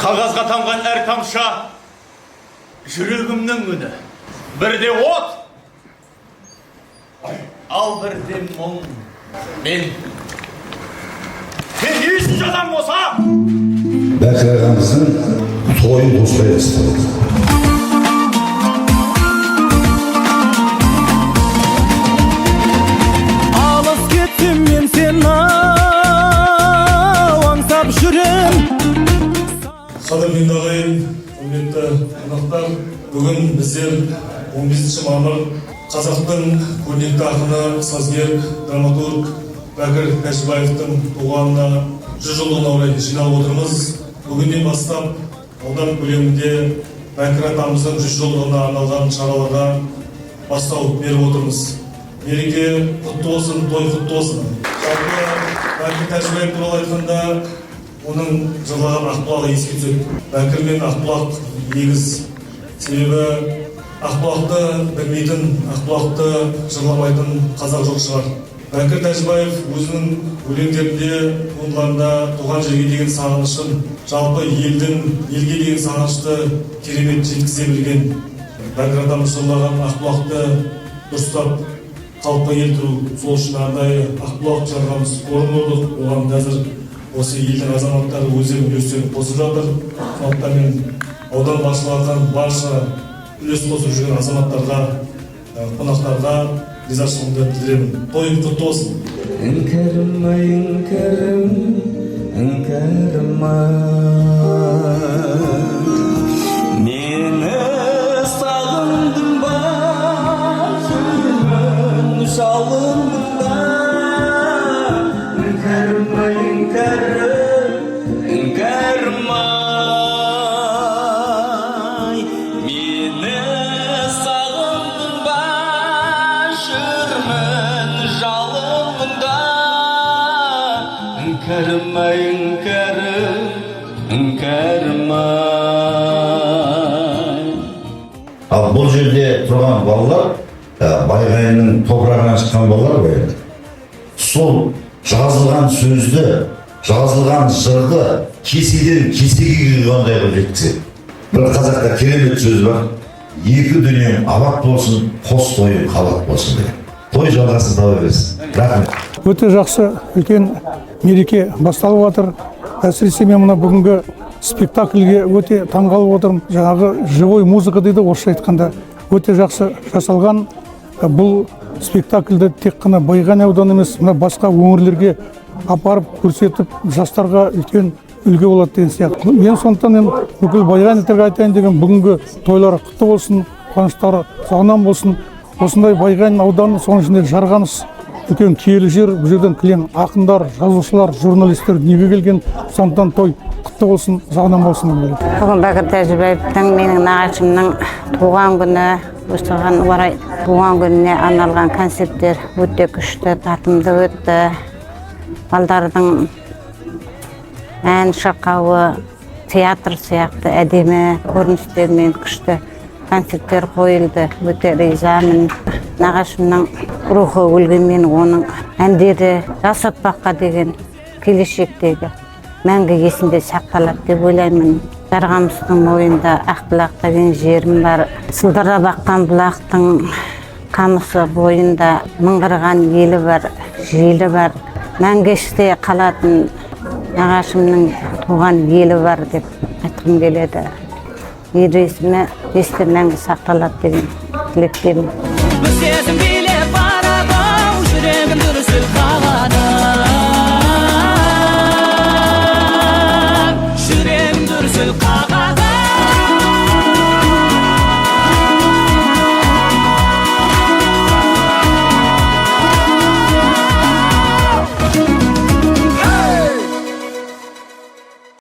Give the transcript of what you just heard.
Қағазға тамған әр тамшы жүрегімнің үні. Бірде от, ал бірде мұң. Мен не үшін жазам болса? Бәкір ағамыздың тойын қостай бастады. Алыс кеттім мен сені аңсап жүрем. Қадірменді ағайын, құрметті қонақтар, бүгін біздер 15 мамыр қазақтың көрнекті ақыны, сазгер, драматург Бәкір Тәжібаевтың туғанына 100 жылдығына орай жиналып отырмыз. Бүгіннен бастап аудан көлемінде Бәкір атамыздың 100 жылдығына арналған шараларға бастау беріп отырмыз. Мереке құтты болсын, той құтты болсын. Жалпы Бәкір Тәжібаев туралы айтқанда, оның жырлаған Ақбұлағы еске түседі. Бәкір мен Ақбұлақ егіз. Себебі Ақбұлақты білмейтін, Ақбұлақты жырламайтын қазақ жоқ шығар. Бәкір Тәжібаев өзінің өлеңдерінде, туындыларында туған жерге деген сағынышын, жалпы елге деген сағынышты керемет жеткізе білген. Бәкір атамыз жырлаған Ақбұлақты дұрыстап қалыпқа келтіру, сол үшін арнайы Ақбұлақ жарғамыз орын ордық. Оған қазір осы елдің азаматтары өздерінің үлестерін қосып жатыр. Сондықтан мен аудан басшыларынан барша үлес қосып жүрген азаматтарға, қонақтарға ризашылығымды білдіремін. Той құтты болсын. Іңкәрім ай, іңкәрім, іңкәрім ай, мені сағындың ба, жүрмін жалындың ба. Іңкәрім ай, іңкәрім, іңкәрім ай, мені сағындың ба, жүрмін жалындың. Іңкәрім ай, іңкәрім ай. Ал бұл жерде тұрған балалар, Байғайынның топырағынан шыққан балалар ғой. Сол жазылған сөзді, жазылған жырды кеседен кесеге қойғандай қылып жеткізеді. Бір қазақта керемет сөз бар. Екі дүниең абат болсын, қос тойың қабат болсын деген. Той жалғасын таба берсін. Рахмет. Өте жақсы үлкен мереке басталып жатыр. Әсіресе мен мына бүгінгі спектакльге өте таңғалып отырмын. Жаңағы живой музыка дейді, орысша айтқанда өте жақсы жасалған. Бұл спектакльді тек қана Байғанин ауданы емес, мына басқа өңірлерге апарып көрсетіп, жастарға үлкен үлгі болады деген сияқты. Мен сондықтан бүкіл байғанинтерге айтайын деген, бүгінгі тойлары құтты болсын, қуаныштары жағынан болсын. Осындай Байғанин ауданы, соның ішінде Жарғаныс үлкен киелі жер. Бұл жерден кілең ақындар, жазушылар, журналистер дүниеге келген. Сондықтан той құтты болсын, жағынан болсын. Бүгін Бәкір Тәжібаевтың, менің нағашымның туған күні, осыған орай туған күніне арналған концерттер өте күшті, татымды өтті. Балдардың ән шырқауы, театр сияқты әдемі көріністермен күшті концерттер қойылды. Өте ризамын. Нағашымның рухы өлгенмен оның әндері жас ұрпаққа деген келешектегі мәңгі есінде сақталады деп ойлаймын. Жарғамыздың мойнында Ақбұлақ деген жерім бар. Сылдырап аққан бұлақтың қамысы бойында мыңғырған елі бар, желі бар. Мәңгі есте қалатын нағашымның туған елі бар деп айтқым келеді. Ер есімі есте мәңгі сақталады деген тілектемін.